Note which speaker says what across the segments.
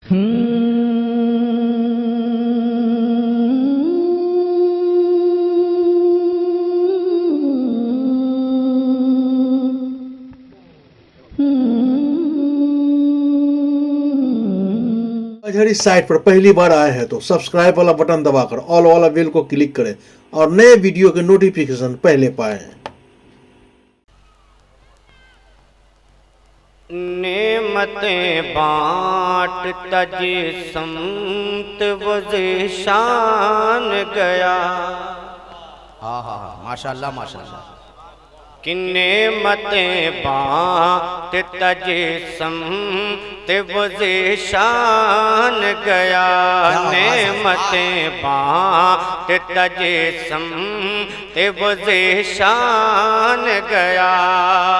Speaker 1: इस साइट पर पहली बार आए हैं तो सब्सक्राइब वाला बटन दबाकर ऑल वाला बेल को क्लिक करें और नए वीडियो के नोटिफिकेशन पहले पाएं।
Speaker 2: नेमतें बाँट तजे समत वज़ेशान गया। हाँ हाँ हाँ, माशाल्लाह माशाल्लाह। कि नेमतें बाँट तजे समत वज़ेशान गया। नेमतें बाँट तजे समत वज़ेशान गया।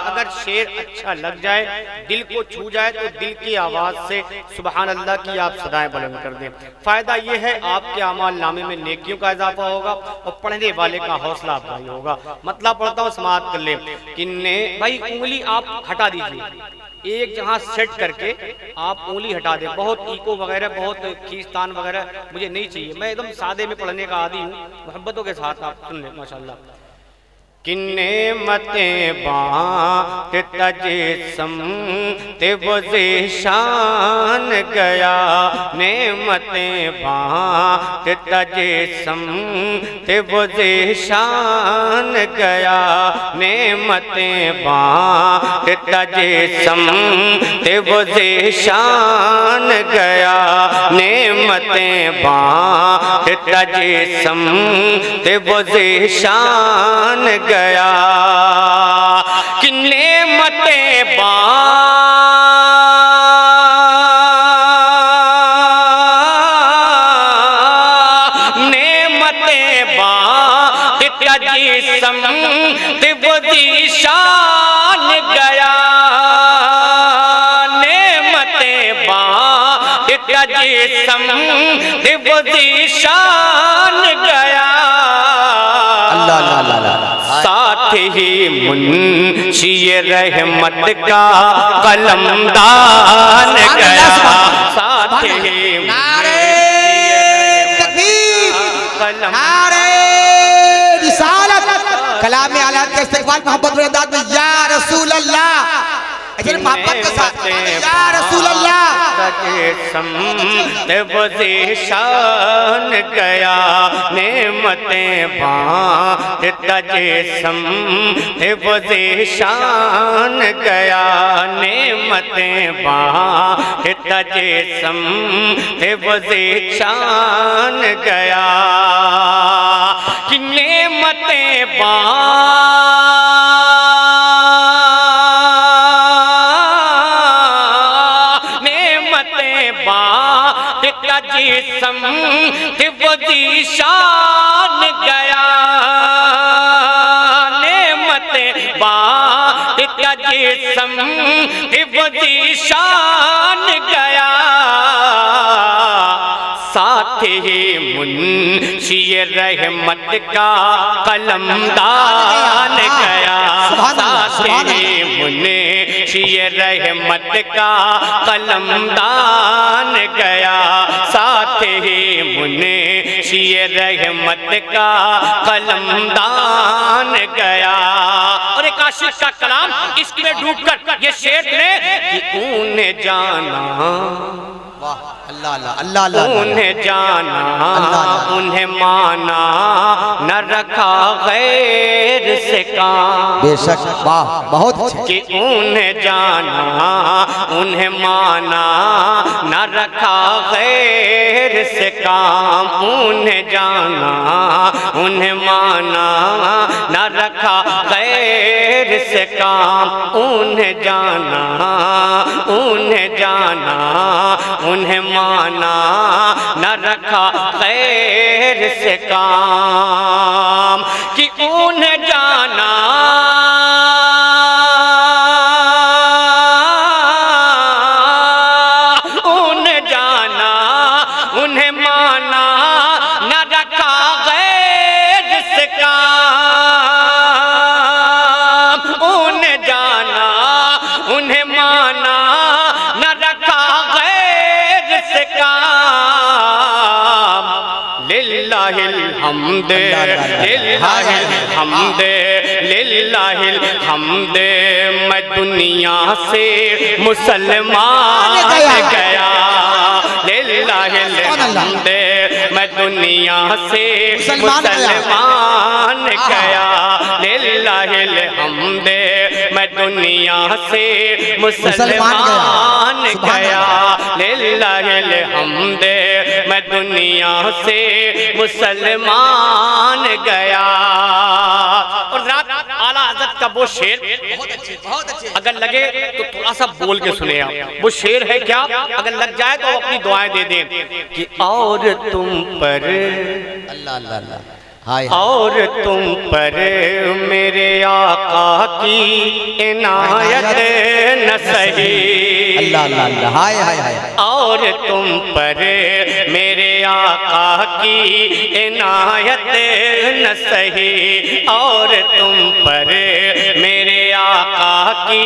Speaker 2: अगर शेर अच्छा लग जाए, दिल को छू जाए तो दिल की आवाज़ से सुबहान अल्लाह की आप सदाएं बुलंद कर दें। फ़ायदा यह है आपके अमाल नामे में नेकियों का इजाफा होगा और पढ़ने वाले का हौसला अफजाई होगा। मतलब पढ़ता हूँ, समाअत कर ले। किन्ने भाई उंगली आप हटा दीजिए, एक जहाँ सेट करके आप उंगली हटा दें। बहुत ईको वगैरह, बहुत खींचतान वगैरह मुझे नहीं चाहिए। मैं एकदम सादे में पढ़ने का आदी हूँ, मोहब्बतों के साथ आप सुन लें माशाल्लाह। कि नेमतें बाँट तजे समत वज़ेशान गया। नेमतें बाँट तजे समत वज़ेशान गया। नेमतें बाँट तजे समत वज़ेशान गया। नेमतें बाँट तजे समत वज़ेशान गया। कि नेमतें बाँट तजे समत वज़ेशान गया। नेमतें बाँट तजे समत वज़ेशान गया। अल्लाह अल्लाह अल्लाह। साथ ही मुंशी रहमत का कलमदान गया। साथ ही
Speaker 3: नारे तकबीर, नारे रिसालत, कलाम आलात का इस्तेमाल मोहब्बत में अंदाज में या रसूल अल्लाह, मोहब्बत के साथ या रसूल अल्लाह।
Speaker 2: समत वज़ेशान गया। नेमतें बाँट तजे समत वज़ेशान गया। नेमतें बाँट तजे समत वज़ेशान गया। कि नेमतें बाँट तजे समत वज़ेशान गया। नेमतें बाँट तजे समत वज़ेशान गया। साथ ही मुंशी रहमत का कलमदान गया। साथ ही मुंशी रहमत का कलमदान गया। साथ ही मुंशी रहमत का कलमदान गया। और एक आशिक का कलाम इसमें डूबकर ये शेर ले कि ऊने जाना,
Speaker 3: अल्लाह अल्लाह अल्लाह,
Speaker 2: उन्हें जाना उन्हें माना न रखा गैर से काम।
Speaker 3: बेशक, वाह बहुत।
Speaker 2: कि उन्हें जाना उन्हें माना न रखा गैर से काम। उन्हें जाना उन्हें माना न रखा गैर से काम। उन्हें जाना उन्हें जाना उन्हें माना न रखा गैर से काम। कि उन्हें जाना उन्हें जाना उन्हें माना न रखा गैर से काम। उन्हें जाना उन्हें माना न रखा गैर से लिल्लाहिल हम्द लिल्लाहिल हम्द लिल्लाहिल हम्द। मैं दुनिया से मुसलमान गया लिल्लाहिल हम्द। मैं दुनिया से मुसलमान गया लिल्लाहिल हम्द। मैं दुनिया से मुसलमान गया लिल्लाहिल हम्द। मैं दुनिया से मुसलमान गया। और रात आला हज़रत का वो शेर
Speaker 3: बहुत अच्छे
Speaker 2: अगर लगे तो थोड़ा सा बोल के सुने आप। वो शेर है क्या, अगर लग जाए तो अपनी दुआएं दे दें कि और तुम पर
Speaker 3: अल्लाह अल्लाह अल्लाह हाय
Speaker 2: और तुम पर मेरे आका की इनायत न सही।
Speaker 3: अल्लाह अल्लाह अल्लाह हाय हाय हाय।
Speaker 2: और तुम पर मेरे आका की इनायत न सही। और तुम पर मेरे आका की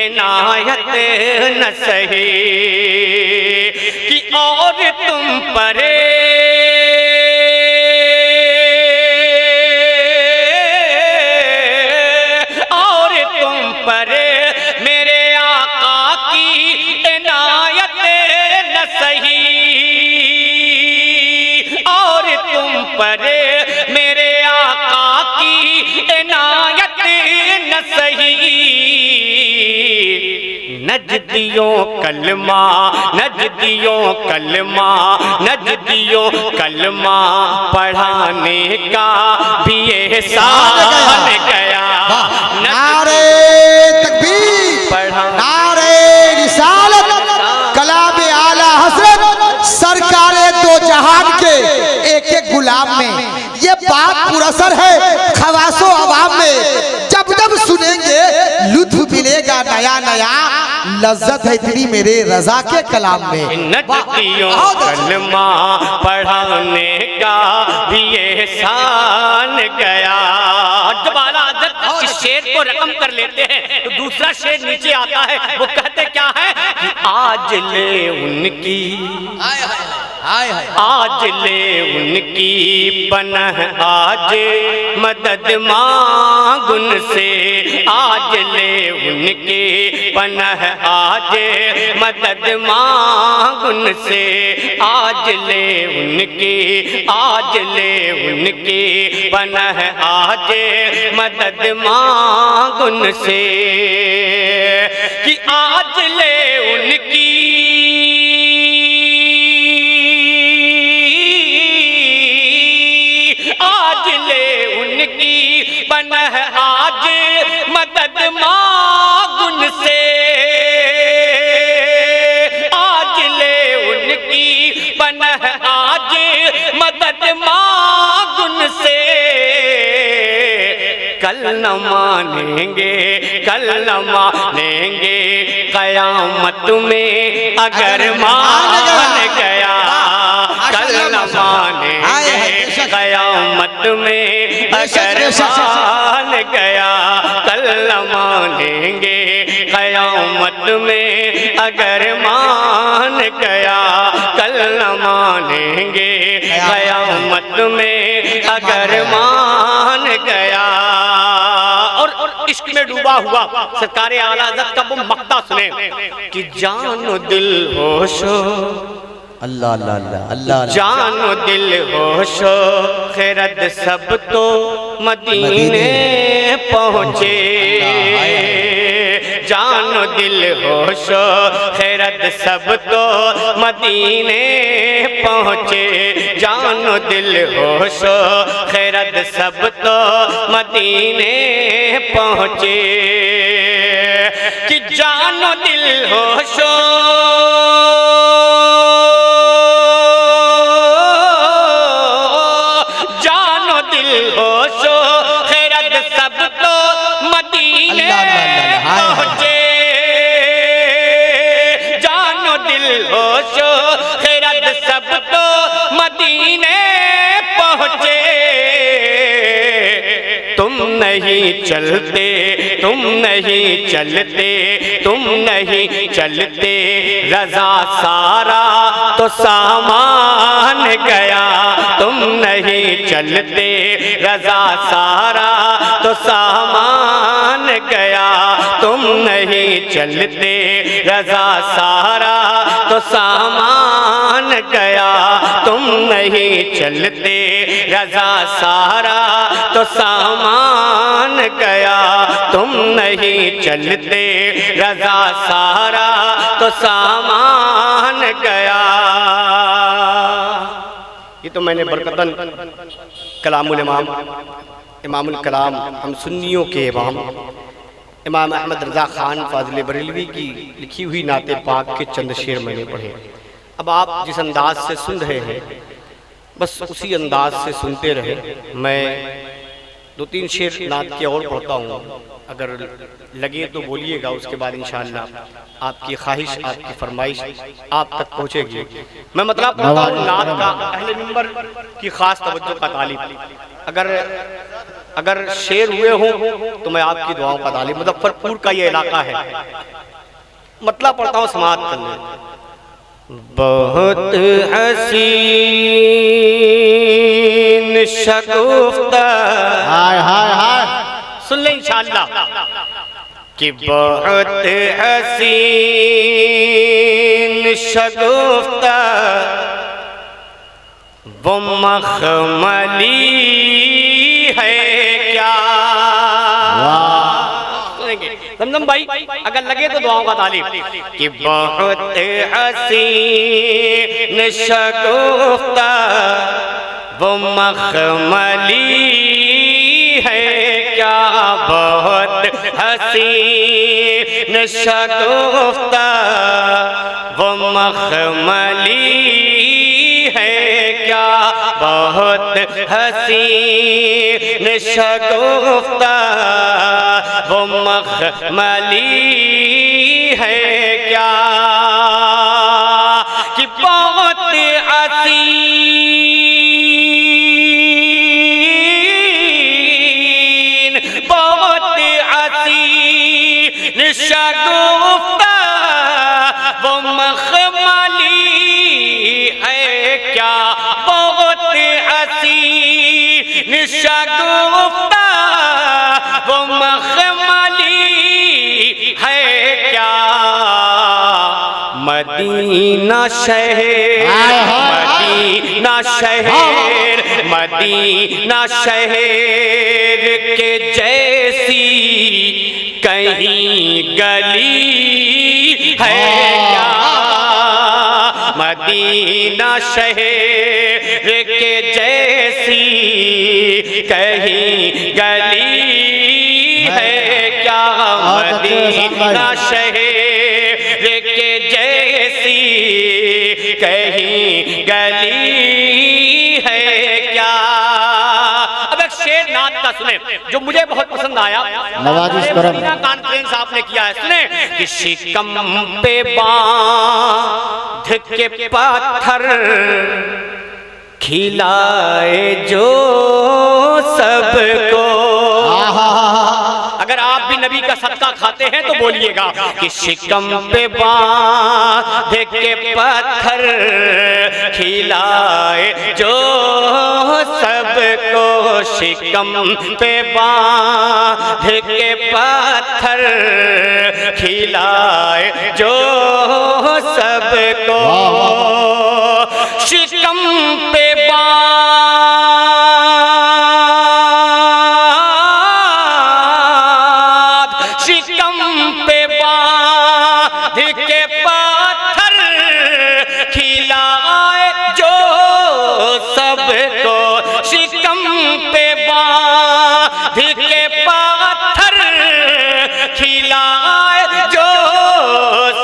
Speaker 2: इनायत न सही कि और तुम पर पर मेरे आका की इनायत न सही। नजदियों कलमा नजदियों कलमा नजदियों कलमा पढ़ाने का भी एहसान गया।
Speaker 3: नारे तकबीर नारे रिसालत कलाम आला हज़रत सरकारे दो जहान के एक एक गुलाम में ये बात पुरअसर है खवासो अवाम में। जब जब सुनेंगे लुत्फ मिलेगा नया नया। लज्जत है इतनी मेरे रजा के कलाम में।
Speaker 2: नजदियों कलमा पढ़ाने का भी एहसान गया। जब आला हज़रत इस शेर को रकम कर लेते हैं तो दूसरा शेर नीचे आता है। वो कहते क्या है कि आज ले उनकी आज ले उनकी पनाह आज मदद मांग उनसे। आज ले उनकी पनाह आज मदद मांग उनसे। आज ले उनकी पनाह आज मदद मांग उनसे कि आज ले उनकी पनाह आज मदद मांग उनसे। आज ले उनकी पनाह आज मदद मांग उनसे। कल न मानेंगे क़यामत में अगर मान गया। कल न मानेंगे क़यामत में अगर मान गया। कल न मानेंगे क़यामत में अगर मान गया। कल न मानेंगे क़यामत में अगर मान गया। और इश्क में डूबा हुआ सरकारे आला हज़रत का वो मक्ता सुने कि जानो दिल होशो
Speaker 3: अल्लाह अल्लाह अल्लाह अल्लाह
Speaker 2: जानो दिल होशो खैरत सब तो मदीने पहुँचे। जानो दिल होशो खैरत सब तो मदीने पहुँचे। जानो दिल होशो खैरत सब तो मदीने पहुँचे कि जानो दिल होशो होशो खैरत सब तो मदीने पहुँचे। जानो दिल होशो खैरत सब तो मदीने पहुँचे। तुम नहीं चलते रजा सारा तो सामान गया। तुम नहीं चलते, रजा सारा तो सामान गया। तुम नहीं चलते, रजा सारा तो सामान गया। तुम नहीं चलते, रजा सारा तो सामान गया। तुम नहीं चलते, रजा सारा तो सामान गया। ये तो मैंने बरकतन कलामुल इमाम, इमामुल कलाम, हम सुन्नियों के इमाम इमाम अहमद रज़ा खान फाज़िल बरेलवी की लिखी हुई नाते पाक के चंद शेर मैंने पढ़े। अब आप जिस अंदाज से सुन रहे हैं बस उसी अंदाज से सुनते रहे। मैं 2-3 शेर नात के और पढ़ता हूँ, अगर लगे तो बोलिएगा, उसके बाद इंशाअल्लाह आपकी ख्वाहिश, आपकी फरमाइश आप तक पहुँचेगी। मैं मतलब पढ़ता हूँ नात का, अहले मिंबर की खास तवज्जो का तालिब। अगर शेर हुए हों तो मैं आपकी दुआओं का तालिब। मुजफ्फरपुर का ये इलाका है, मतलब पढ़ता हूँ, समाअत करने। बहुत हसीन शगुफ्ता,
Speaker 3: हाय हाय हाय,
Speaker 2: सुन ले इंशाअल्लाह कि बहुत हसीन शगुफ्ता वो मखमली है क्या। समझम भाई, अगर लगे तो दुआओं का तालिब कि बहुत हसीन शगुफ्ता वो मखमली है क्या। बहुत हसीन शगुफ्ता वो मखमली है क्या। बहुत हसीन शगुफ्ता वो मखमली है क्या कि बहुत हसीन, बहुत हसीन शगुफ्ता वो मखमली है क्या। बहुत हसीन शगुफ्ता वो मखमली है क्या। मदीना शहर, मदीना शहर, मदीना शहर के जैसी कहीं गली है क्या। मदीना शहर के जैसी कहीं गली है क्या। मदीना शहर के जैसी कहीं गली है क्या। अब एक शेर नात का सुने जो मुझे बहुत पसंद आया,
Speaker 3: नवाजिश करम
Speaker 2: कॉन्फ्रेंस आपने किया है, सुने कि शिकम पे बांध के पत्थर खिलाए जो सबको। अगर आप भी नबी का सदका खाते हैं तो बोलिएगा कि शिकम पे बांध के पत्थर खिलाए जो सबको। शिकम पे बांध के पत्थर खिलाए जो सबको। शिकम पे बांध, शिकम पे बांध के पत्थर खिलाए जो सबको। शिकम पे बांध के पत्थर खिलाए जो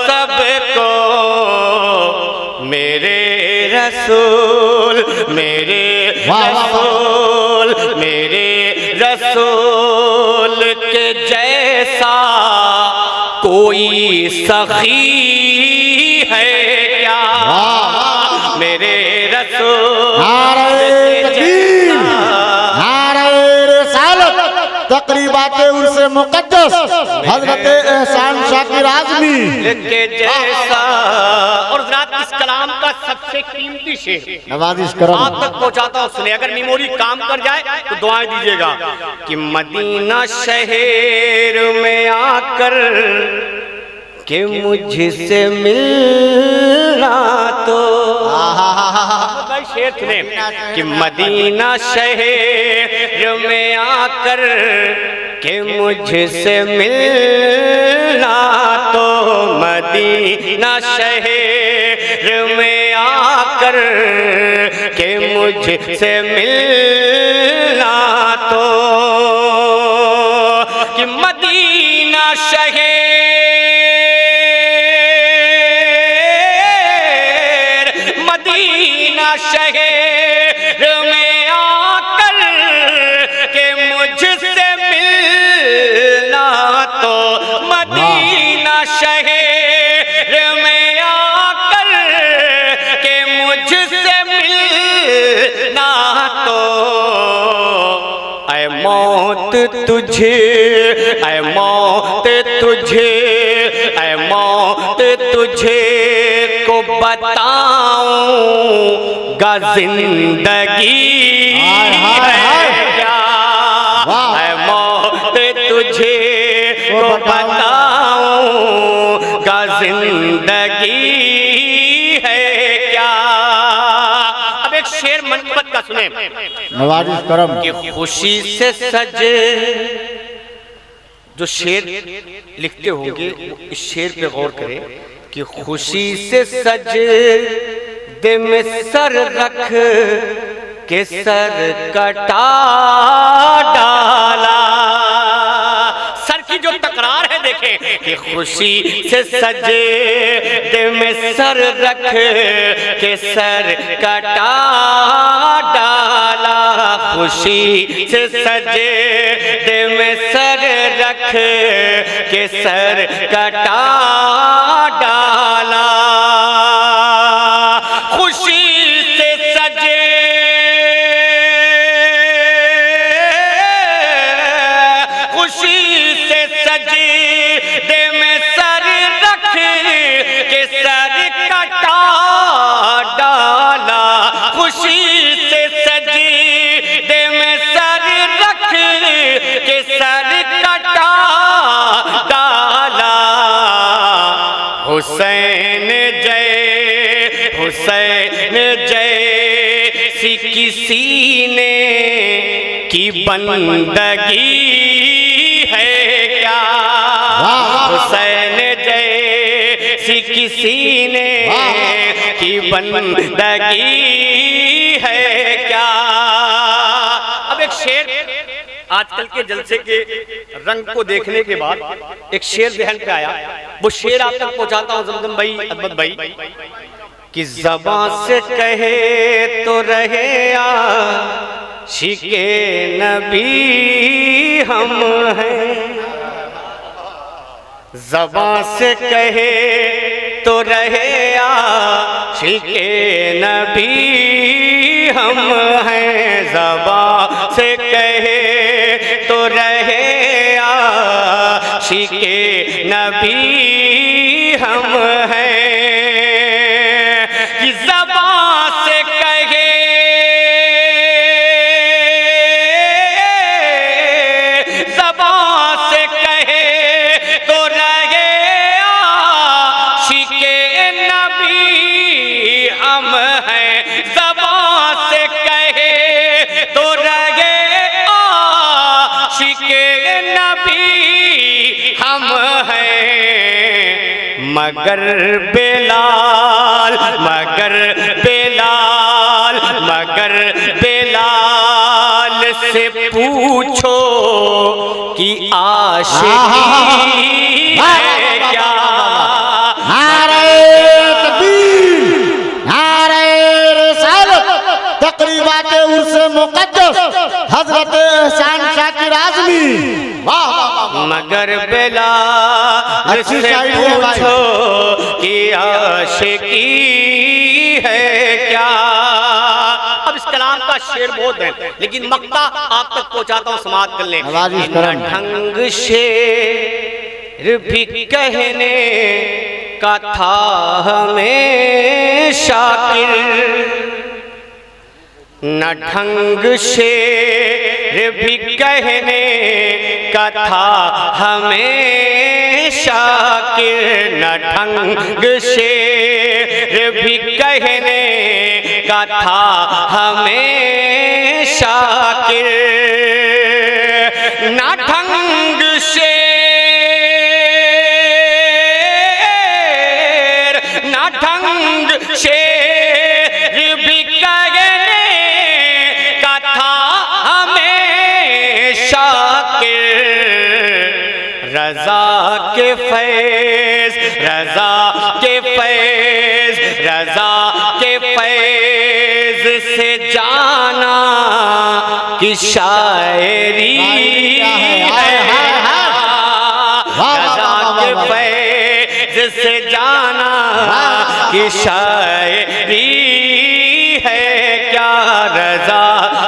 Speaker 2: सबको। मेरे रसूल, मेरे रसूल, मेरे रसूल के जैसा कोई सखी है क्या। मेरे रसूल,
Speaker 3: नारे तकरीबात उर्से मुकद्दस हजरत एहसान शाकिर आजमी
Speaker 2: के जैसा। और जनाब इस कलाम का सबसे कीमती शेर
Speaker 3: नवाजिश करम
Speaker 2: आप तक पहुंचाता हूं, सुने। अगर मेमोरी काम कर जाए तो दुआएं दीजिएगा कि मदीना शहर में आकर के मुझसे मिलना तो भाई शेर सुने कि मदीना शहर में आकर के मुझसे मिलना तो, मदीना शहर में आकर के मुझसे मिलना तो, कि मदीना शहर शहर में आकर के मुझसे मिलना तो, मदीना शहर में आकर के मुझसे मिलना तो, ऐ मौत तुझे, ऐ मौत तुझे, ऐ मौत तुझे को बताऊंगा जिंदगी है क्या, है मौत तुझे को बताऊंगा जिंदगी है क्या। अब एक शेर मनकबत का सुने
Speaker 3: नवाजिश करम
Speaker 2: कि खुशी से सजे, जो शेर लिखते होंगे इस शेर पे गौर करें कि खुशी से सजे दे में सर रख के सर कटा डाला। सर की जो तकरार है देखें कि खुशी से सजे दे में सर रख के सर कटा डाला, खुशी से सजे दे में सर रख के सर कटा डाला, खुशी से सजे खुशी से सजे दे में सर रख के सर कटा डाला, खुशी से सजे दे में सर रख के सर कटा डाला। हुसैन जय, हुसैन जय सी किसी ने की बंदगी है क्या, हुसैन जय सी किसी ने की बंदगी है क्या। अब एक शेर आजकल के जलसे के रंग को देखने के बाद एक शेर ध्यान पे आया, वो शेर आप तक पहुंचाता हूं जमजम भाई, अदबत भाई, कि ज़बान से कहे तो रहे आशिके नबी हम हैं, ज़बान से कहे तो रहे आशिके नबी हम हैं, ज़बान से कहे तो रहे आशिके नबी हम हैं, कि ज़बान से कहे ज़बान से कहे तो रहे आशिके नबी हम हैं, ज़बान से कहे तो रहे आशिके नबी हम हैं, मगर बेलाल, मगर बेलाल, मगर बेलाल से पूछो कि आशिकी है क्या।
Speaker 3: नारे तकबीर, नारे रिसालत, तकरीबात उर्स मुकद्दस हजरत एहसान शाकिर आजमी। वाह
Speaker 2: मगर बेलाल से पूछो कि आशिकी है क्या। अब इस कलाम का शेर बहुत है, लेकिन मक्ता आप तक पहुंचाता हूं, समाप्त कर लें।
Speaker 3: नवाजिश करम।
Speaker 2: ढंग शेर भी कहने का था हमें शाकिर, न ढंग शेर भी कहने का था हमें शाकिर, न ढंग शेर भी कहने का था हमें शाकिर, न ढंग शेर, न ढंग शेर भी कहने का था हमें शाकिर, रजा के फैज, रजा के फैज, रजा के फैज से जाना कि शायरी है, रजा के फैज से जाना कि शायरी है क्या, रजा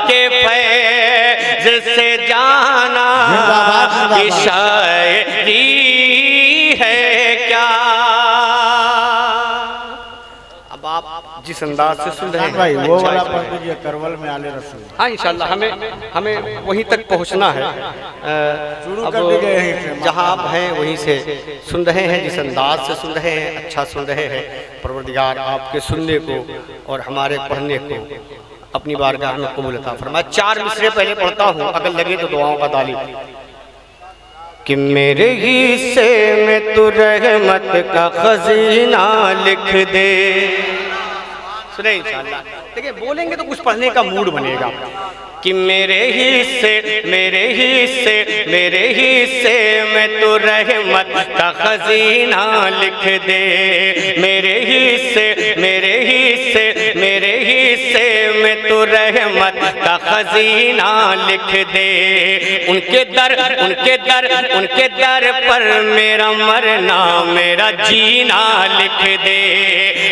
Speaker 2: के फैज से जाना कि शायरी है क्या। अब आप जिस अंदाज से सुन रहे हैं
Speaker 3: भाई वो वाला पढ़ दीजिए, करवल में आले रसूल।
Speaker 2: हाँ इंशाल्लाह हमें वहीं तक पहुंचना है।
Speaker 3: शुरू कर दीजिए यहीं से।
Speaker 2: जहाँ आप हैं वहीं से सुन रहे हैं, जिस अंदाज से सुन रहे हैं, अच्छा सुन रहे हैं। परवरदिगार आपके सुनने को और हमारे पढ़ने को अपनी बारगाह में कबूल अता फरमाए। 4 मिसरे पहले पढ़ता हूँ, अगर लगे तो दुआओं का तालिब। कि मेरे हिस्से में तू रहमत का खजीना लिख दे। सुने इंशाल्लाह, देखिए बोलेंगे तो कुछ पढ़ने का मूड बनेगा। कि मेरे हिस्से, मेरे हिस्से, मेरे हिस्से में तू रहमत का खजीना लिख दे, मेरे हिस्से, मेरे हिस्से, मेरे हिस्से में तू रहमत का खजीना लिख दे। उनके दर, उनके दर, उनके दर पर मेरा मरना, मेरा जीना लिख दे।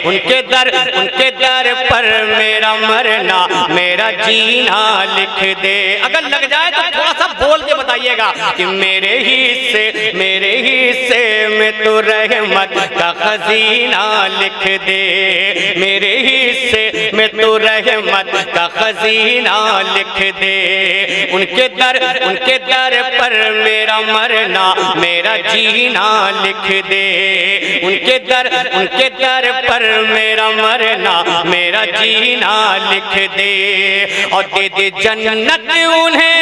Speaker 2: उनके दर, उनके दर पर मेरा मरना, मेरा जीना लिख दे। अगर लग जाए तो थोड़ा सा बोल के बताइएगा कि मेरे हिस्से, मेरे हिस्से में तू रहमत का खजीना लिख दे, मेरे हिस्से में तू रहमत का खजीना लिख दे। उनके दर, उनके दर पर मेरा मरना, मेरा जीना लिख दे। उनके दर, उनके दर पर मेरा मरना, मेरा जीना लिख दे। और दे दे जन्नत उन्हें,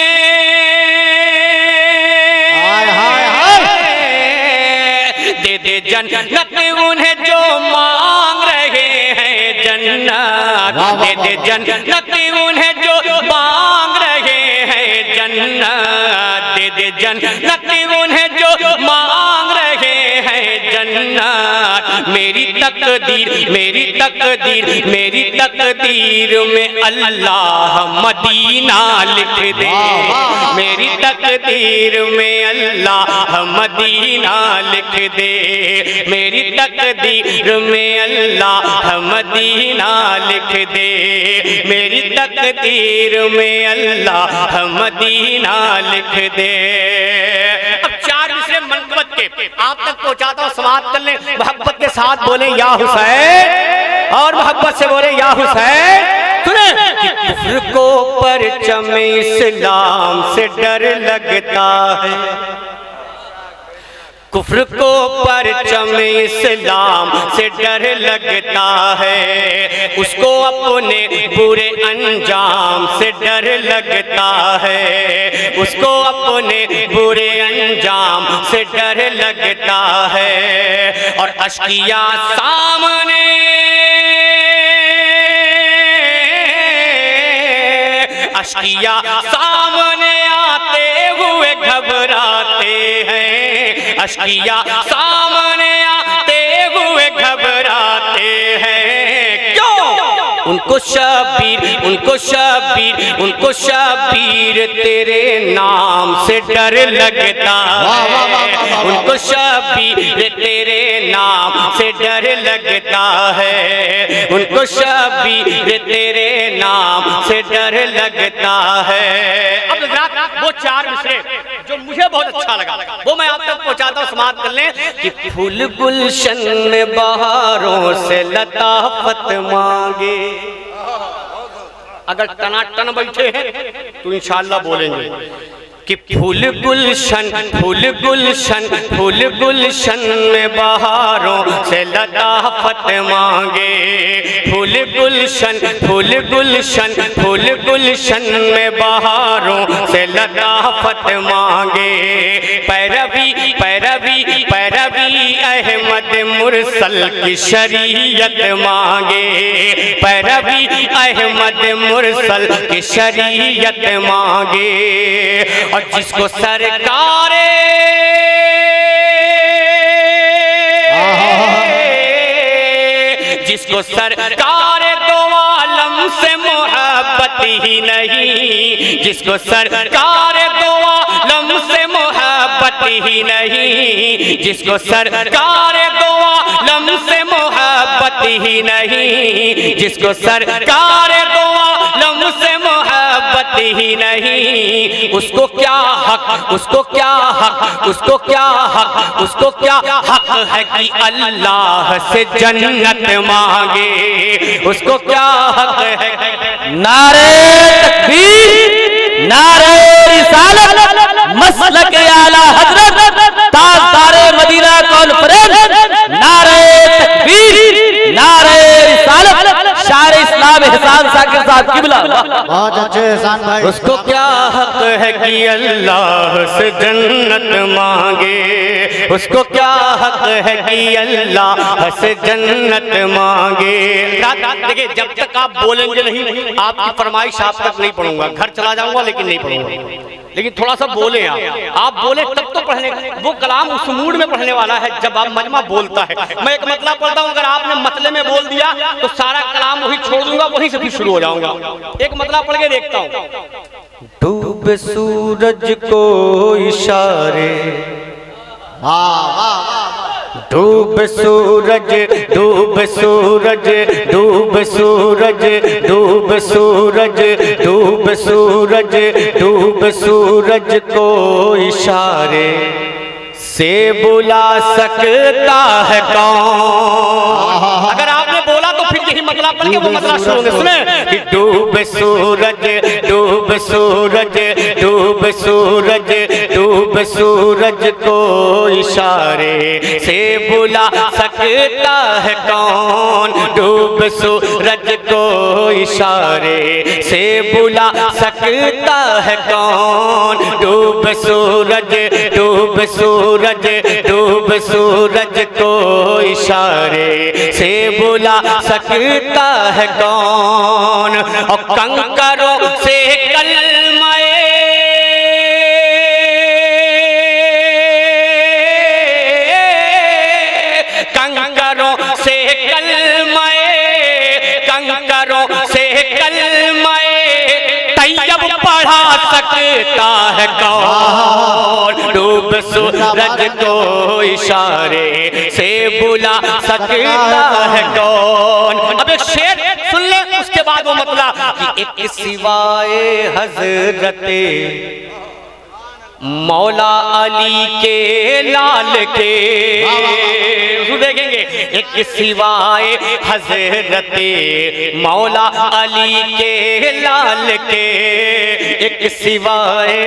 Speaker 2: दे दे जन्नत उन्हें जो मांग रहे हैं जन्नत, दे दे जन्नत उन्हें जो मांग रहे हैं जन्नत, दे दे जन्नत उन्हें जो मांग रहे हैं जन्नत। मेरी तकदीर, मेरी तकदीर, मेरी तकदीर में अल्लाह मदीना लिख दे। मेरी तकदीर में अल्लाह मदीना लिख दे। मेरी तकदीर में अल्लाह मदीना लिख दे। मेरी तकदीर में अल्लाह मदीना लिख दे। अब 4 मिसरे मनकबत के आप तक पहुंचाता हूं, समाप्त कर लें। मोहब्बत के साथ बोले या हुसैन, और मोहब्बत से बोले या हुसैन। सुने कि कुफ्र को परचम इस्लाम से डर लगता है, कुफ्र को परचम इस्लाम से डर लगता है, उसको अपने बुरे अंजाम से डर लगता है, उसको अपने बुरे अंजाम से डर लगता है। और अश्किया सामने, अश्किया सामने आते हुए घबराते हैं, अश्किया सामने आते हुए घबराते हैं। क्यों? उनको शबीर तेरे नाम से डर लगता है, उनको शबीर तेरे नाम से डर लगता है, उनको शबीर तेरे नाम से डर लगता है। अब वो 4 मिसरे जो मुझे बहुत अच्छा लगा वो मैं आप तक पहुंचाता हूं, समाप्त कर लें कि फूल गुलशन में बहारों से लताफत मांगे। अगर टनाटन बैठे हैं तो इंशाअल्लाह बोलेंगे कि फूल गुलशन में बहारों से लताफत मांगे, फूल गुलशन में बहारों से लताफत मांगे। पैरवी अहमद मुरसल की शरीयत मांगे, पैरवी अहमद मुरसल की शरीयत मांगे। और जिसको सरकारे दो आलम से मोहब्बत ही नहीं, जिसको सरकार दो आलम से मोहब्बत ही नहीं, जिसको सरकार दो आलम से मोहब्बत ही नहीं, जिसको सरकार दो आलम से मोहब्बत ही नहीं, उसको क्या हक है कि अल्लाह से जन्नत मांगे, उसको क्या हक है।
Speaker 4: नारे तकबीर, नारे रिसालत, मसलक आला हजरत, ताजदारे मदीना कॉन्फ्रेंस, नारे तकबीर, नारे रिसालत, शायर इस्लाम एहसान साकिर साहब किबला।
Speaker 3: बहुत अच्छे एहसान भाई।
Speaker 2: उसको क्या हक है कि अल्लाह से जन्नत मांगे, उसको क्या हक है कि अल्लाह से जन्नत मांगे। देखिए जब तक आप बोलेंगे नहीं आपकी फरमाइश आप तक नहीं पढ़ूंगा, घर चला जाऊंगा लेकिन नहीं पढ़ूंगा। लेकिन थोड़ा सा बोले आप बोले तब तो पढ़ने, वो कलाम उस मूड में पढ़ने वाला है जब आप मजमा बोलता है। मैं एक मतला पढ़ता हूँ, अगर आपने मतले में बोल दिया तो सारा कलाम वही छोड़ दूंगा, वहीं से फिर शुरू हो जाऊंगा। एक मतला पढ़ के देखता हूँ। डूबे सूरज को इशारे, डूब सूरज, डूब सूरज, डूब सूरज, डूब सूरज, डूब सूरज, डूब सूरज को इशारे से बुला सकता है कौन। अगर आपने बोला तो फिर यही मतलब पढ़ के वो मतलब शुरू होंगे। सुने कि डूब सूरज, डूब सूरज, डूब सूरज, डूब सूरज को इशारे से बुला सकता है कौन, डूब सूरज को इशारे से बुला सकता है कौन, डूब सूरज, डूब सूरज, डूब सूरज को इशारे से बुला सकता है कौन। और कंकरों से कलमाए, कंकरों से कलमाए, कंकरों से कलमाए तैयब पढ़ा सकता है कौन, डूब सूरज को इशारे से बुला सकता है कौन। अब एक शेर सुन ले, उसके बाद वो मतलब कि एक सिवाए हजरते मौला अली के लाल के, देखेंगे एक सिवाए हजरते मौला अली के लाल के, एक सिवाए,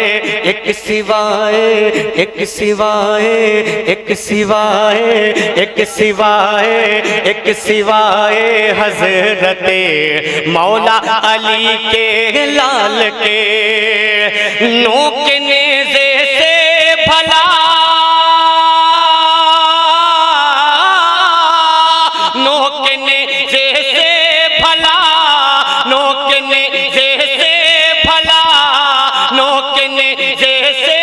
Speaker 2: एक सिवाए, एक सिवाए, एक सिवाए, एक सिवाए, एक सिवाए हजरते मौला अली के लाल के, नोक नेज़े से भला, नोक नेज़े से भला, नोक नेज़े से भला, नोक नेज़े से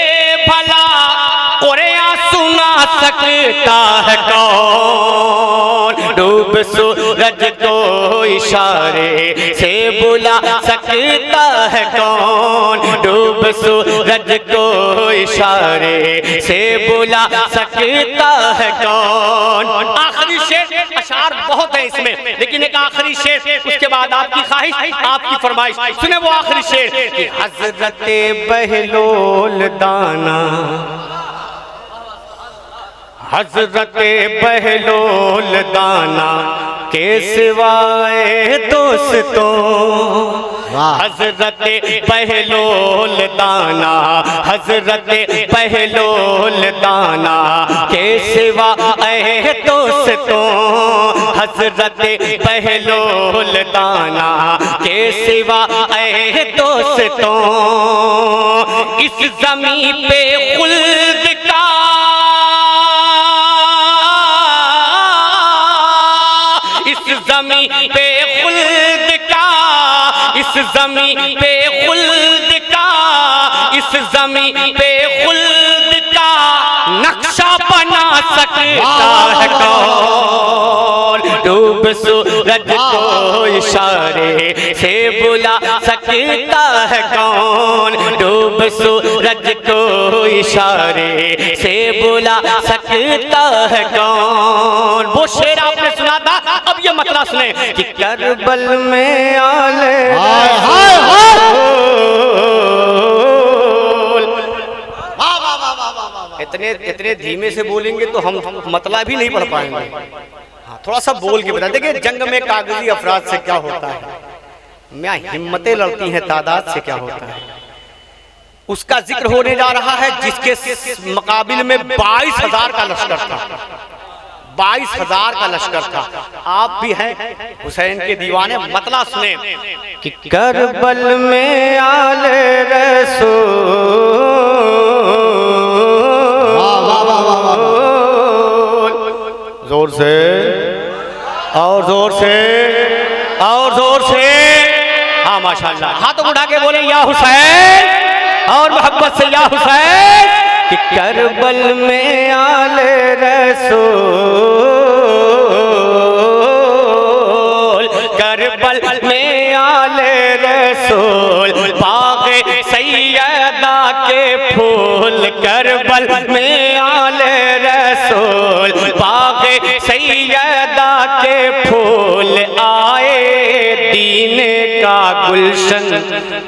Speaker 2: भला कुरान सुना सकता है कौन, डूब सूरज को इशारे से बुला सकता है कौन, डूब सूरज को इशारे से बुला सकता है कौन। आखिरी शेर, अशार बहुत है इसमें, लेकिन एक आखिरी शेर, उसके बाद आपकी ख्वाहिश, आपकी फरमाइश सुने वो आखिरी शेर कि हजरत बहलोल दाना, हजरत बहलोल दाना के सिवाय दोस्तों, हजरत बहलोल दाना, हजरत बहलोल दाना के सिवाय दोस्तों, हजरत बहलोल दाना के सिवाय दोस्तों, इस ज़मीं पे खुल्द का ज़मीं पे खुल्द का, इस ज़मीं पे खुल्द का, इस ज़मीं पे खुल्द का नक्शा बना सकता है कौन, डूब सूरज को इशारे से बुला सकता है कौन, डूब सूरज को इशारे से बुला सकता है कौन। वो शेर आपने सुना था, अब ये मतलब सुने कि करबल में आले इतने धीमे से बोलेंगे तो हम मतलब भी नहीं पढ़ पाएंगे। हाँ, थोड़ा सा बोल के बता। देखिए, जंग में कागजी अफराद से क्या होता है, मैं हिम्मतें लड़ती हैं तादाद से क्या होता है, उसका जिक्र होने जा रहा है जिसके मुकाबिल में 22,000 का लश्कर था, 22,000 का लश्कर था। आप भी हैं हुसैन के दीवाने, मतलब सुने कि करबल में आले रसूल, जोर से और जोर से और जोर से, हाँ माशाल्लाह, हाथों उठा के बोले या हुसैन, और मोहब्बत से या हुसैन, कि करबल में आले रसूल, करबल में आले रसूल, बाग़े सैयदा के फूल, करबल में आले रसूल, बाग़े सैयदा के फूल, आए दीन का गुलशन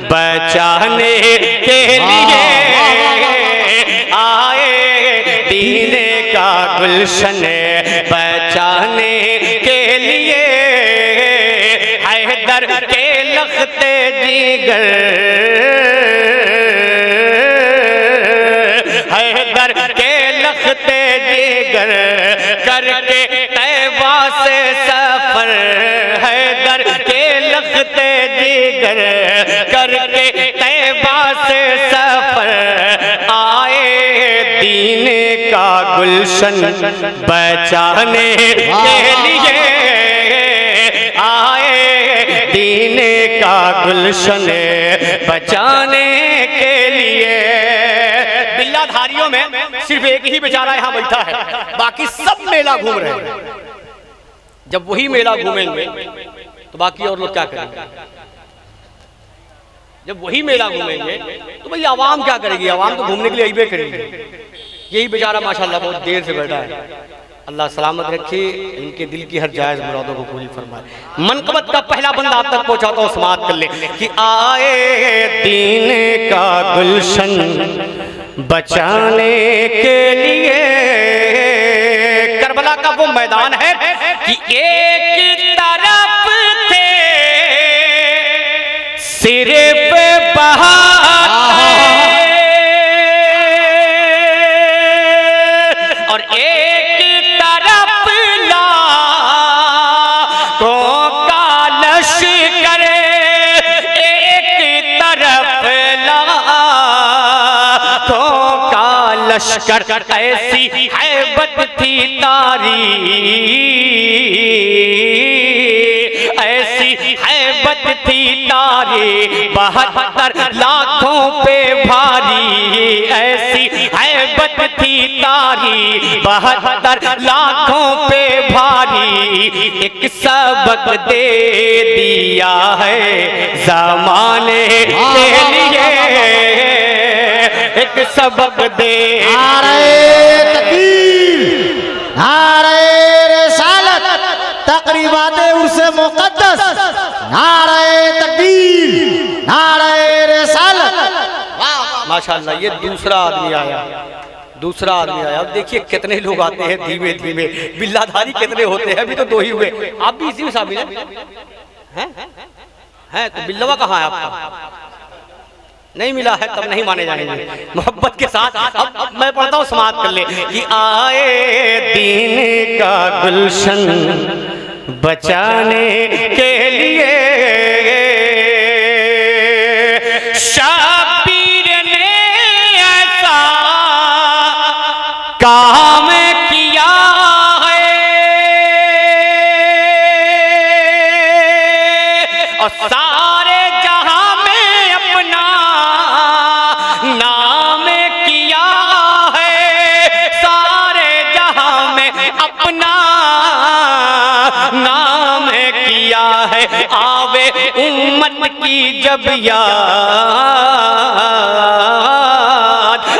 Speaker 2: बचाने के लिए, आए दीन का गुलशन बचाने के लिए, हैदर के लखते जिगर, हैदर के लखते जिगर, करके तैबा से सफर, हैदर के लखते जिगर, करके तैबा से सफर, आए दीन का गुलशन बचाने के लिए, आए दीन का गुलशन बचाने के लिए। बिल्लाधारियों में सिर्फ एक ही बेचारा यहाँ बैठा है, बाकी सब मेला घूम रहे हैं। जब वही मेला घूमेंगे तो बाकी और लोग क्या करेंगे? जब वही मेला घूमेंगे तो भाई आवाम क्या करेगी? आवाम तो घूमने के लिए अइबे करेगी। यही बेचारा माशाल्लाह बहुत देर से बैठा है। अल्लाह सलामत रखे, इनके दिल की हर जायज मुरादों को पूरी फरमाए। मनकबत का पहला बंदा आप तक पहुंचाता हूं, समाअत कर ले कि आए दीन का गुलशन बचाने के लिए। करबला का वो मैदान है कि एक तरफ थे सिर पे और एक तरफ लाखों का लश्कर, एक तरफ लाखों का लश्कर, ऐसी हैबत थी तारी, ऐसी ऐसी हैबत थी तारी 72 लाखों पे भारी, ऐसी हैबत थी तारी 72 लाखों पे भारी, एक सबक दे दिया है ज़माने के लिए, एक सबक दे।
Speaker 3: नारे तकबीर, नारे रिसालत, तकरीबात उर्स मुक़द्दस, नारे तकबीर, नारे रिसालत।
Speaker 2: माशाअल्लाह, ये दूसरा आदमी आया, दूसरा आदमी आया। अब देखिए कितने लोग आते हैं धीमे धीमे, बिल्लाधारी कितने होते हैं, अभी तो 2 ही हुए। आप भी इसी में शामिल हैं? तो बिल्लवा कहाँ है आपका? नहीं मिला है तब नहीं माने जाएंगे। मोहब्बत के साथ अब मैं पढ़ता हूँ, समाप्त कर ले कि आए दीन का गुलशन बचाने के लिए शबीर ने ऐसा काम किया है, और सारे जहां में अपना नाम किया है, सारे जहां में अपना नाम किया है। आवे उम्मत की जब याद,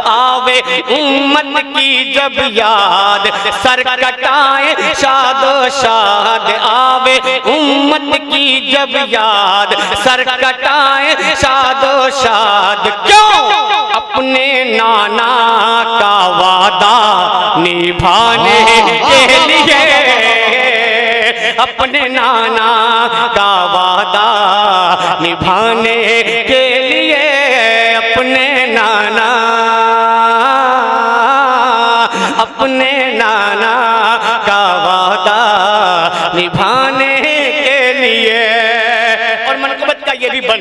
Speaker 2: आवे उम्मत की जब याद, सर कटाए शादो शाद, आवे उम्मत की जब याद, सर कटाए शादो शाद। क्यों? अपने नाना का वादा निभाने के लिए, अपने नाना का वादा निभाने के लिए, अपने नाना, अपने नाना का वादा निभाने के लिए। और मनकबत का ये भी बन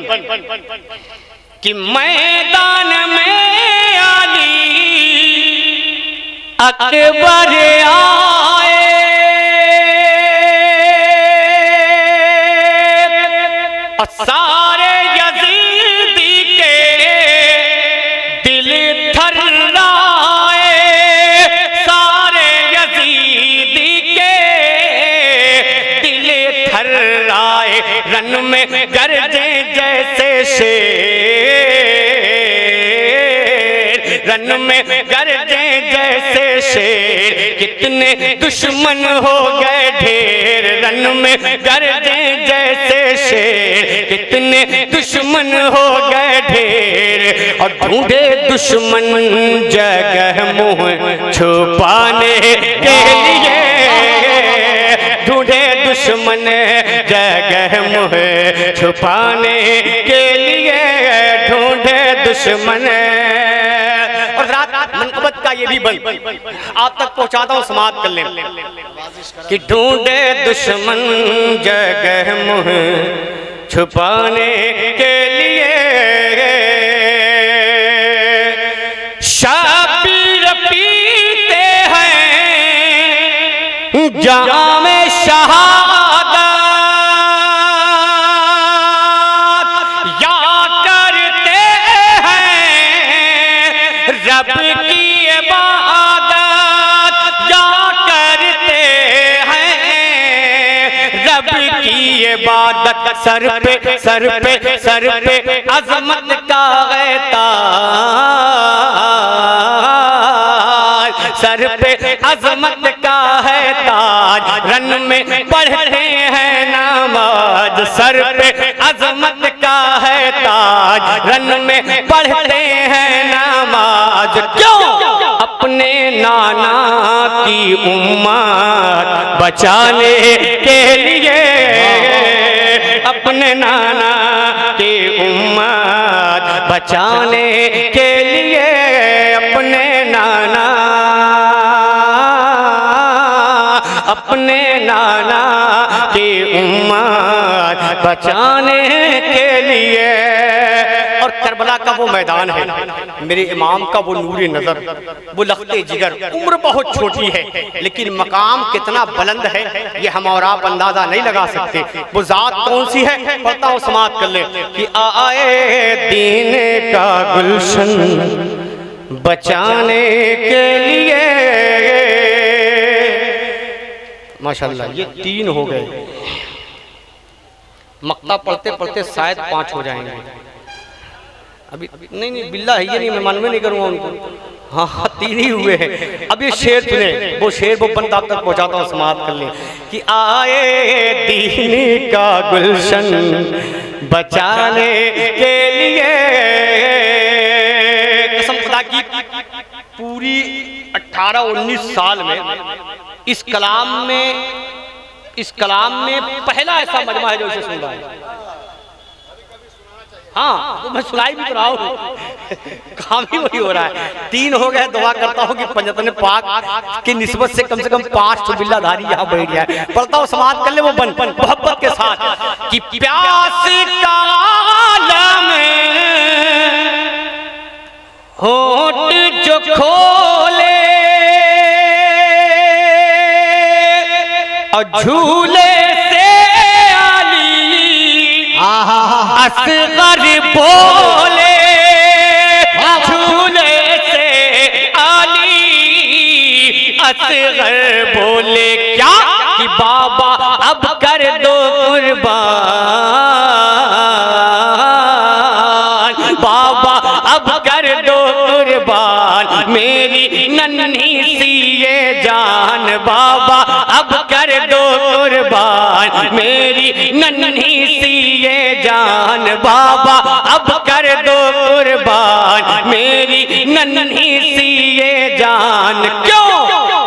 Speaker 2: कि मैदान में आली अकबर आए, और सारे यजीदी के दिल थर्राए, सारे यजीदी के दिल थर्राए, रन में गरजे जैसे शेर, रन में गरजे जैसे शेर, कितने दुश्मन हो गए ढेर, रन में गरजे जैसे शेर, कितने दुश्मन हो गए ढेर, और ढूंढे दुश्मन जगह मुंह छुपाने के लिए, ढूंढे दुश्मन जगह मुंह छुपाने के लिए, ढूंढे दुश्मन। और रात मनकबत का ये भी बन आप तक पहुंचाता हूं, समाप्त कर ले कि ढूंढे दुश्मन जगह मुंह छुपाने के लिए, शबीर पीते हैं जाम शहादत, या करते हैं रब की इबादत, या करते हैं रब की इबादत। सर पे सर पे सर पे अजमत का है ताज, सर पे अजमत का है ताज, रन में पढ़ते हैं नमाज, सर पे अजमत का है ताज, रन में पढ़ते हैं नमाज। क्यों? अपने नाना की उम्मत बचाने के लिए, अपने नाना की उम्मत बचाने के लिए, अपने नाना, अपने नाना की उम्मत बचाने के लिए। और करबला का वो मैदान है, मेरे इमाम का वो नूर नजर, वो लख्ते जिगर। उम्र बहुत छोटी है लेकिन मकाम कितना बुलंद है ये हम और आप अंदाजा नहीं लगा सकते। वो जात कौन सी है, पढ़ता हूँ, समात कर ले कि आए दीन का गुलशन बचाने के लिए। माशाल्लाह, ये 3 हो गए। मक्ता पढ़ते पढ़ते शायद 5 हो जाएंगे। अभी नहीं बिल्ला है ये नहीं, मैं मन में नहीं करूँगा उनको। हाँ 3 ही हुए हैं। अब ये शेर सुने, वो शेर वो बंद आप तक पहुँचाता हूँ, समाप्त कर ले कि आए दीन का गुलशन बचाने के लिए। कसम खुदा की पूरी 18-19 साल में इस कलाम में पहला ऐसा मजमा है जो इसे सुन रहा है। हाँ तो मैं सुनाई भी तो रहा हूँ, काम ही वही हो रहा है। 3 हो गए। दुआ करता हूँ कि पंजतन पाक की निस्बत से कम 5 तो बिल्लाधारी यहाँ बैठ जाए। पढ़ता हूँ, समाप्त कर ले वो बन मोहब्बत के साथ कि प्यास का आलम होठ जो खोले और झूले से आली असगर बोले, झूले से आली असगर बोले क्या कि बाबा अब कर दो कुर्बान, बाबा अब कर दो कुर्बान मेरी नन्ही सी ये जान, बाबा अब कर दो कुर्बान मेरी नन्ही सी ये जान, बाबा अब कर दो कुर्बान मेरी नन्ही सी ये जान। क्यों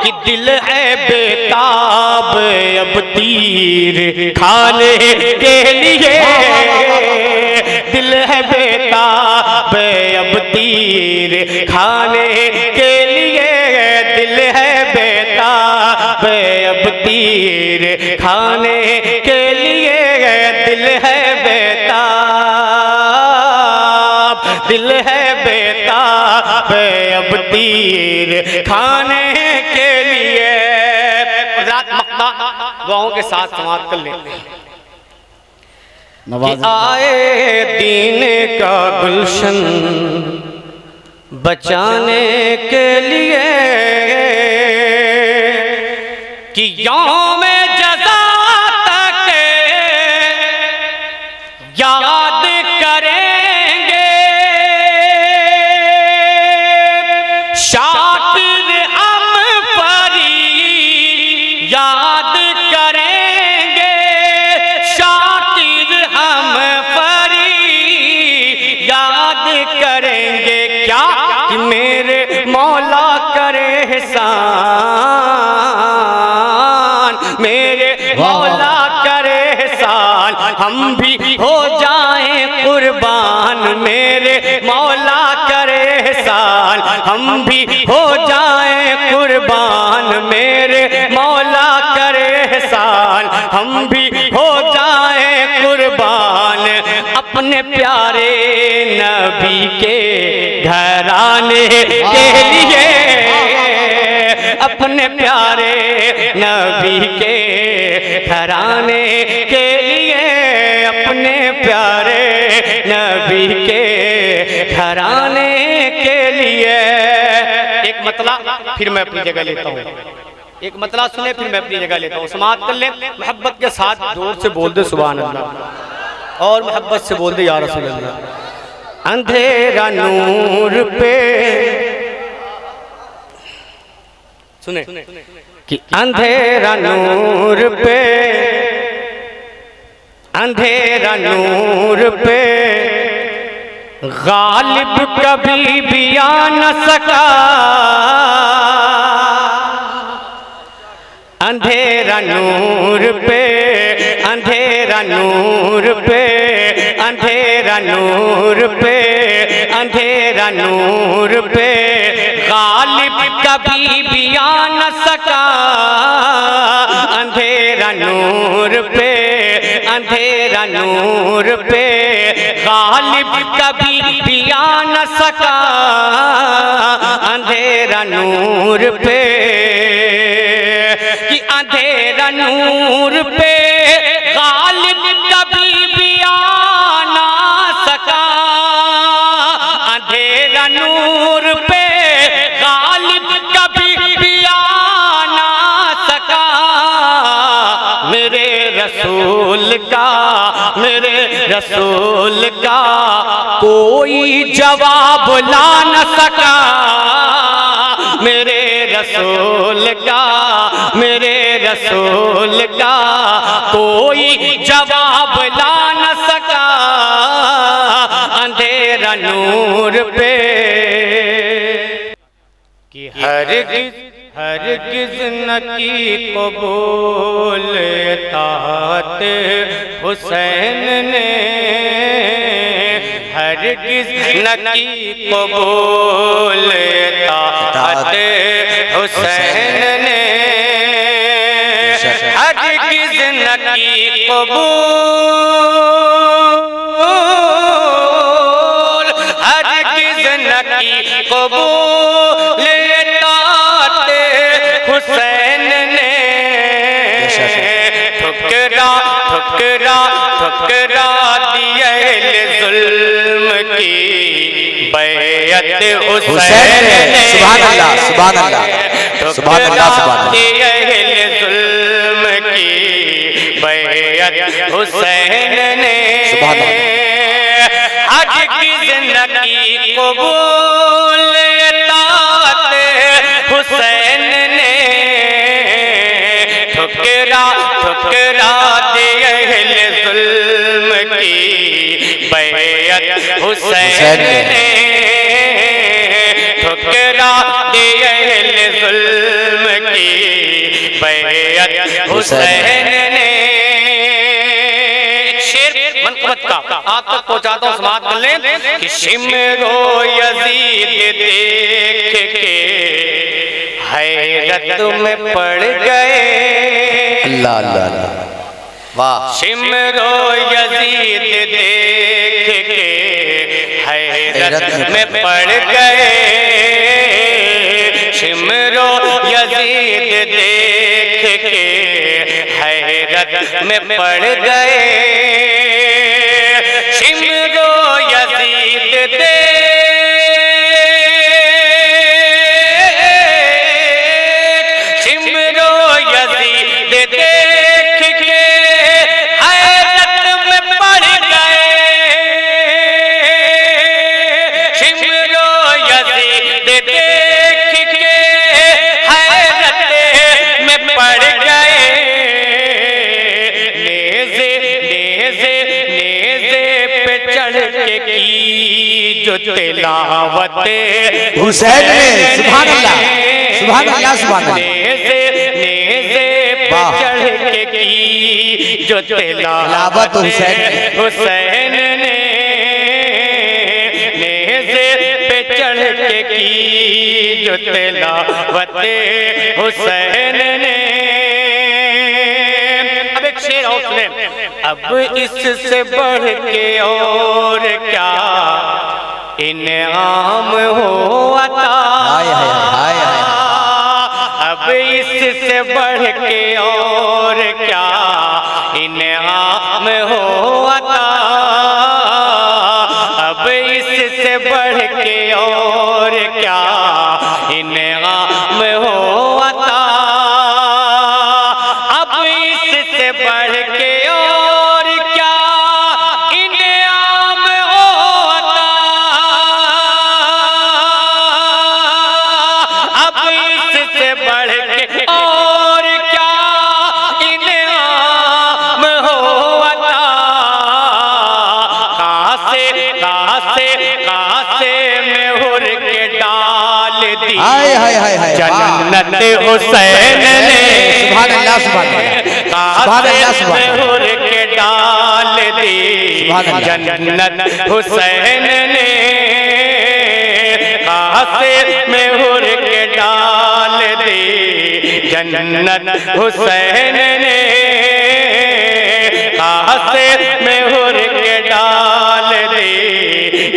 Speaker 2: कि दिल है बेताब अब तीर खाने के लिए, दिल है बेताब अब तीर खाने के लिए, दिल है बेताब अब तीर खाने के लिए, दिल है बेताब, दिल है बेताब अब तीर खाने के लिए। रात मक्ता दुआओं के साथ समाप्त कर लेते हैं कि आए दीन का गुलशन बचाने के लिए कि यौम जज़ा तक याद करेंगे शातिर हम परी, याद करेंगे शातिर हम परी, याद करेंगे क्या कि मेरे मौला करे एहसान, मेरे मौला करे एहसान हम भी हो जाएं कुर्बान, मेरे मौला करे एहसान हम भी हो जाएं कुर्बान, मेरे मौला करे एहसान हम भी हो जाएं कुर्बान अपने प्यारे नबी के घराने के लिए, अपने प्यारे नबी के घराने के लिए, अपने प्यारे नबी के घराने के लिए। एक मतला फिर मैं अपनी जगह लेता हूँ, एक मतला सुने फिर मैं अपनी जगह लेता हूँ, समाप्त कर ले। मोहब्बत के साथ जोर से बोल दे सुभान अल्लाह, और मोहब्बत से बोल दे या रसूल अल्लाह। अंधेरा नूर पे सुने कि अंधेरा नूर पे, अंधेरा नूर पे गालिब कभी भी आ न सका, अंधेरा नूर पे, अंधेरा नूर पे, अंधेरा नूर पे, अंधेरा नूर पे गालिब कभी भी आ न सका, अंधेरा नूर पे, अंधेरा नूर पे गालिब कभी भी आ न सका, अंधेरा नूर पे कि अंधेरा नूर पे गालिब कभी भी आ न सका, अंधेरा नूर पे गालिब कभी भी आ न सका। मेरे रसूल का, मेरे रसूल का कोई जवाब ला न सका, मेरे रसूल का, मेरे रसूल का कोई जवाब ला न सका, अंधेरा नूर पे कि हरगिज़ न की कबूल तात हुसैन ने, हरगिज़ न की कबूल तात हुसैन ने, हरगिज़ न की कबूल, हरगिज़ न की कबूल हुसैन ने, ठुकरा ठुकरा ठुकरा दिए जुल्म की बैयत हुसैन ने,
Speaker 3: सुभान अल्लाह, सुभान अल्लाह, सुभान अल्लाह, सुभान अल्लाह,
Speaker 2: दिए जुल्म की बैयत हुसैन ने, हरगिज़ न की कबूल हुसैन ने, ठुकरा ठुकरा दिए जुल्म की बैयत हुसैन ने, ठुकरा दिए जुल्म की बैयत हुसैन ने। शेर मनक़बत का आप तक पहुंचाता हूं, समाअत कर लें कि शिमरो यजीद देख के हैरत में पड़ गए,
Speaker 3: अल्लाह अल्लाह अल्लाह, वाह,
Speaker 2: शिमरो यजीद देख के हैरत में पड़ गए, शिमरो यजीद देख के हैरत में पड़ गए, शिमरो यजीद देख, जो तिलावत
Speaker 3: हुसैन में, सुभान अल्लाह, सुभान अल्लाह, सुभान अल्लाह,
Speaker 2: नेज़े पे चढ़ के की जो तिलावत हुसैन, हुसैन ने नेज़े पे चढ़ के की जो तिलावत हुसैन ने। अब एक शेर और सुने, अब इससे बढ़ के और क्या इनाम हो अता, अब इससे बढ़ के और क्या इनाम हो अता, अब इससे बढ़ के और क्या इनाम हो अता, अब इससे बढ़ के और क्या इनाम हो अता, अब इससे बढ़ के और क्या इनाम हो अता, कासे में हुर के डाल दी जन्नत हुसैन ने,
Speaker 3: सुभान अल्लाह, सुभान अल्लाह, सुभान अल्लाह, सुभान अल्लाह,
Speaker 2: हुर के डाल दी जन्नत हुसैन ने, कासे में हुर के डाल दी जन्नत हुसैन ने, कासे में हुर के डाल दे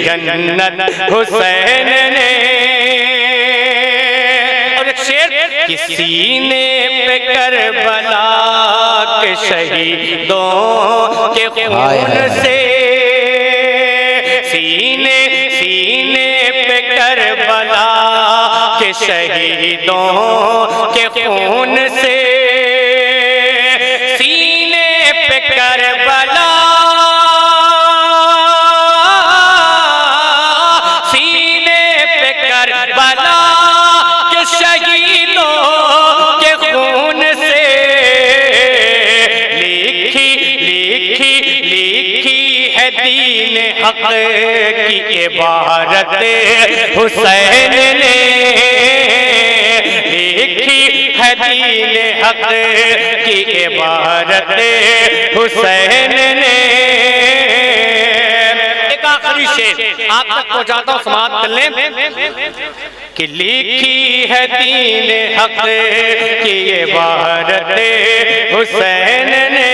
Speaker 2: जन्नत हुसैन ने। और एक शेर, कि सीने पे करबला के शहीदों के खून से, सीने पे करबला के शहीदों के खून से, सीने पे करबला, सीने पे करबला के शहीदों के खून से लिखी है दीन हक की इबारत हुसैन ने, लिखी है दीन हक की इबारत हुसैन ने। एक आखिरी शेर आप तक पहुंचाता हूं, समाप्त कर लें, कि लिखी है दीन हक की इबारत हुसैन ने,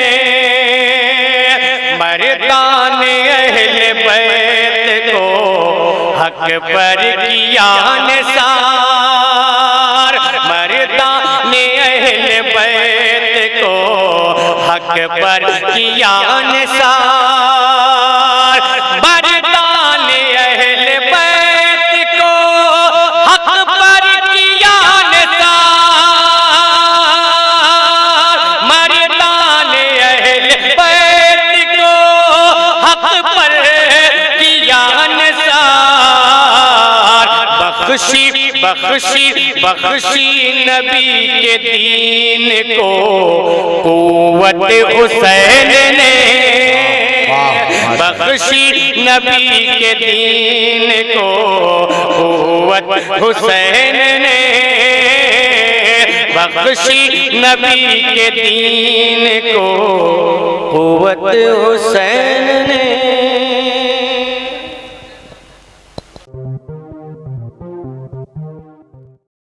Speaker 2: मर्दान अहले बैत को हक पर किया निसार, मर्दान अहले बैत को हक पर किया निसार, मर्दान अहले बैत को हक पर किया निसार, मर्दान अहले बैत को हक पर किया निसार। बख्शी नबी के दीन को कुव्वत हुसैन ने, बख्शी नबी के दीन को कुव्वत हुसैन ने, बख्शी नबी के दीन को कुव्वत हुसैन।